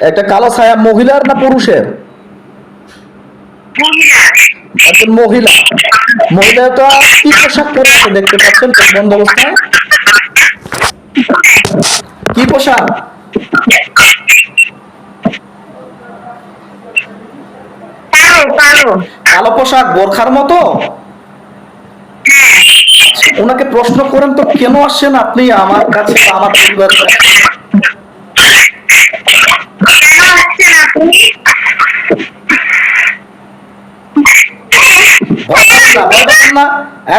একটা কালো ছায়া মহিলার না পুরুষের? একজন মহিলা। মহিলাটা কি পোশাক পরে আছে দেখতে পাচ্ছেন বন্ধ অবস্থায়? কি পোশাক? কালো পোশাক, বোরখার মতো। ওনাকে প্রশ্ন করেন তো কেন আসছেন আপনি আমার কাছে বা আমার পরিবার? ভয় পাবেন না, ভয় পাবেন না,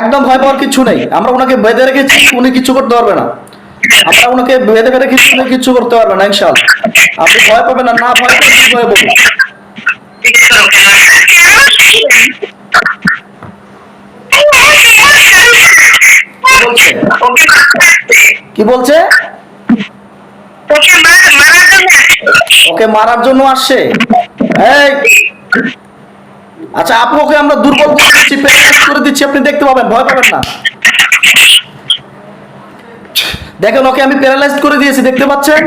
একদম ভয় পাওয়ার কিছু নেই। আমরা ওনাকে বেঁধে রেখেছি, উনি কিছু করতে পারবে না। আমরা ওনাকে বেঁধে রেখেছি, উনি কিছু করতে পারবে না ইনশাআল্লাহ। আপনি ভয় পাবেন না, না ভয় পেলে ভয় বলুন। কি বলছে? ওকে মারার জন্য আসছে। এই আচ্ছা, আপনাকে আমরা দুর্বল করে দিচ্ছি, প্যারালাইজ করে দিচ্ছি, আপনি দেখতে পাবেন, ভয় পাবেন না। দেখেন, ওকে আমি প্যারালাইজ করে দিয়েছি, দেখতে পাচ্ছেন?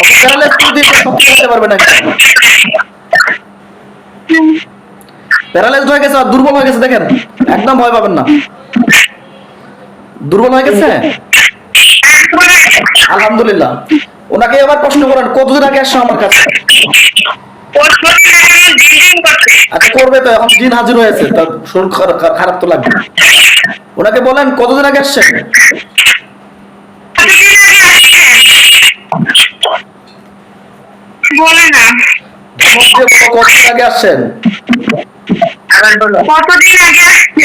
ওকে প্যারালাইজ করে দিয়েছি, সত্যি করতে পারবে না। প্যারালাইজড হয়ে গেছে আর দুর্বল হয়ে গেছে, দেখেন, একদম ভয় পাবেন না। দুর্বল হয়ে গেছে আলহামদুলিল্লাহ। ওনাকে এবার প্রশ্ন করেন, কতদিন আগে আসছে আমার কাছে? আচ্ছা, করবে তো, এখন জিন হাজির হয়েছে, তার শরীর খারাপ তো লাগবে। ওনাকে বলেন কতদিন আগে আসছেন? বলে না, কতদিন আগে আসছেন? কতদিন আগে আসছেন?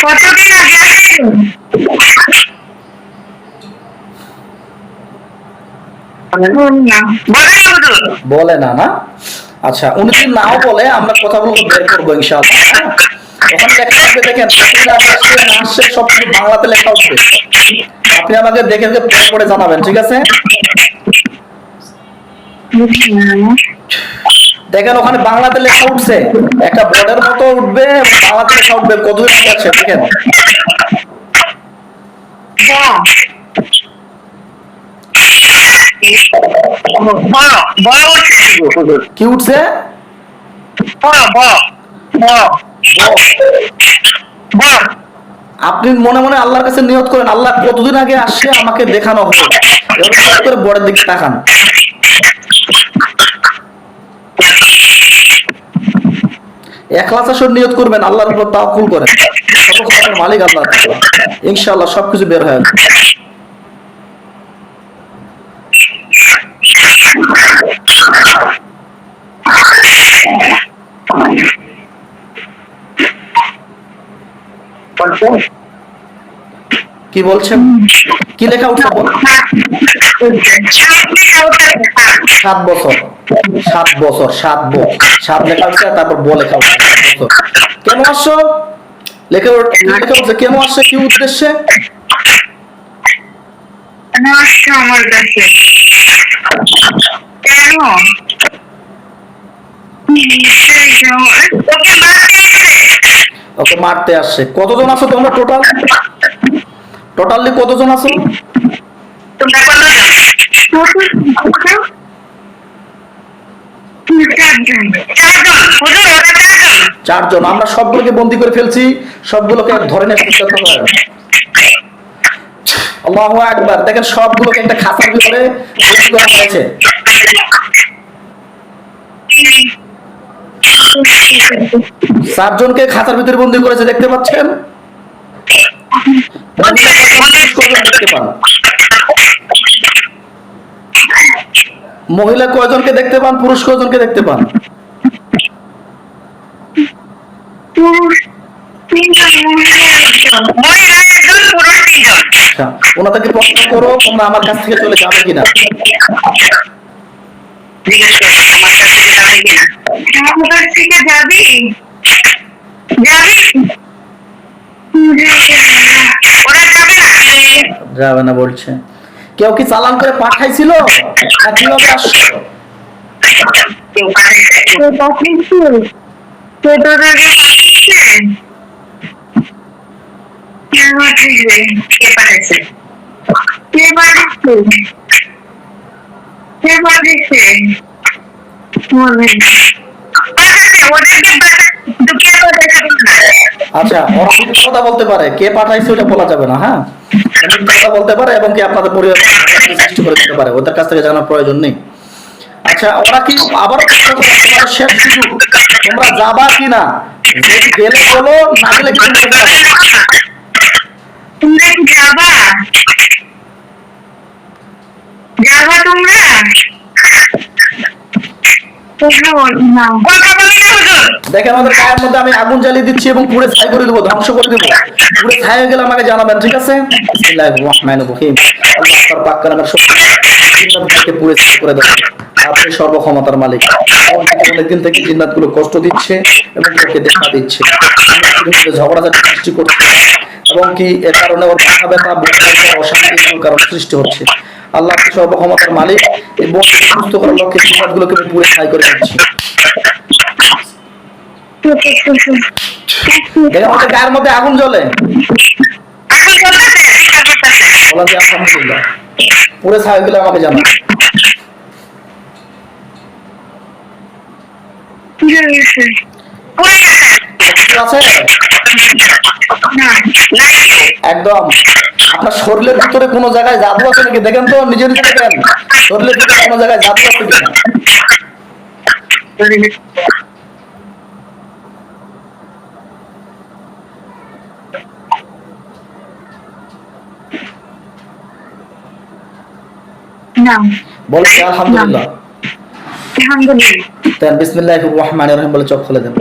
কতদিন আগে আসছেন? বলে না, না? আচ্ছা, উনি যদি নাও বলে আমরা কথাগুলো বের করবো ইনশাআল্লাহ। ওখানে লেখা থাকবে, দেখেন, আসছে সব কিছু বাংলাতে লেখা উঠবে। আপনি আমাকে দেখে পড়ে পড়ে জানাবেন, ঠিক আছে? দেখেন, ওখানে বাংলাতে লেখা উঠছে, একটা বোর্ডের মতো উঠবে, বাংলাতে লেখা উঠবে কতদিন আগে আছে, দেখেন। কি উঠছে? আপনি মনে মনে আল্লাহর কাছে নিয়ত করেন, আল্লাহ কতদিন আগে আসছে আমাকে দেখানো হবে, এবার করে বড়ের দিকে তাকান। ইখলাসের নিয়ত করবেন, আল্লাহর উপর তাওয়াক্কুল করেন, সব ক্ষমতার মালিক আল্লাহ, ইনশাআল্লাহ সবকিছু বের হয়ে যাবে। কি বলছেন? কি লেখা উঠছে? 7 বছর, 7 বছর, 7 লেখা উঠছে, তারপর লেখা উঠছে 7 বছর। কেন আসছো? লেখা উঠছে, কেন আসছে, কি উদ্দেশ্যে? আমার কাছে কেন? ওকে মারতে আসছে। কতজন আছো তোমরা টোটালি কতজন আছো? চারজন। আমরা সবগুলোকে বন্দী করে ফেলছি, সবগুলোকে ধরে নিয়ে আল্লাহু আকবার। দেখেন, সবগুলোকে একটা খাঁচার ভিতরে করা হয়েছে। চারজনকে খাঁচার ভিতরে বন্দী করেছে, দেখতে পাচ্ছেন? দেখতে পান? মহিলা কয়জনকে দেখতে পান, পুরুষ কয়জনকে দেখতে পান? ওনাদেরকে প্রশ্ন করো, তোমরা আমার কাছ থেকে চলে যাবে কিনা। যাবে না বলছে। কেউ কি চালান করে পাঠাইছিল, না কিভাবে আসছো? কে বাড়িছে? কে বাড়িছে? মনে নেই। ওদেরকে ঢুকিয়ে তো দেখাবো না। আচ্ছা, ওরা মিথ্যা কথা বলতে পারে, কে পাঠাইছে ওটা বলা যাবে না, হ্যাঁ? মিথ্যা কথা বলতে পারে এবং কি আপনাদের পরিবার সৃষ্টি করে দিতে পারে, ওদের কাছ থেকে জানার প্রয়োজন নেই। আচ্ছা, ওরা কি আবার প্রশ্ন করে, তোমাদের শেষ সুযোগ, তোমরা যাবা কি না? যদি গেলে বলো, না গেলে কি করতে হবে? তোমরা কি যাবা? যাবা তোমরা? কথা বলো না। কথা বলি না হুজুর। দেখে আমাদের গায়ের মধ্যে আমি আগুন জ্বালিয়ে দিচ্ছি এবং পুরো ছাই করে দেবো, ধ্বংস করে দেবো। পুরো ছাই হয়ে গেলে আমাকে জানাবেন, ঠিক আছে? বিসমিল্লাহির রহমানির রহিম। আল্লাহ তাআলার পাক কালামের শক্তি জিন্নাতকে পুরো ছাই করে দেবো। আপনি সর্বক্ষমতার মালিক। অনেকদিন থেকে জিন্নাতগুলো কষ্ট দিচ্ছে এবং তোকে দেখা দিচ্ছে, ঝগড়াঝাটি সৃষ্টি করছে এবং কি এর কারণে ওর মাথা ব্যথা, বুক ব্যথা, অশান্তির কারণ সৃষ্টি হচ্ছে। আল্লাহ সর্বক্ষমতার মালিক, এই বন্ধু সুস্থ করার লক্ষ্যে জিন্নাতগুলোকে আমি পুরো ছাই করে দিচ্ছি। দেখে আমাদের গায়ের মধ্যে আগুন জ্বলে, এখন চলতেছে? বিচার করতেছে? বলা যে আলহামদুলিল্লাহ। পুরো ছাই হয়ে গেলে আমাকে জানা। কি হয়েছে? পড়ে গেছে? কিছু আছে? না, নাই তো। একদম। আপনার শরীরের ভিতরে কোনো জায়গায় জাদু আছে নাকি দেখেন তো, নিজে নিজে দেখেন শরীরের ভিতরে কোনো জায়গায় জাদু আছে কিনা। না, বলে কি আলহামদুলিল্লাহ। আলহামদুলিল্লাহ। বিসমিল্লাহির রহমানির রহিম বলে চোখ খুলে দেন।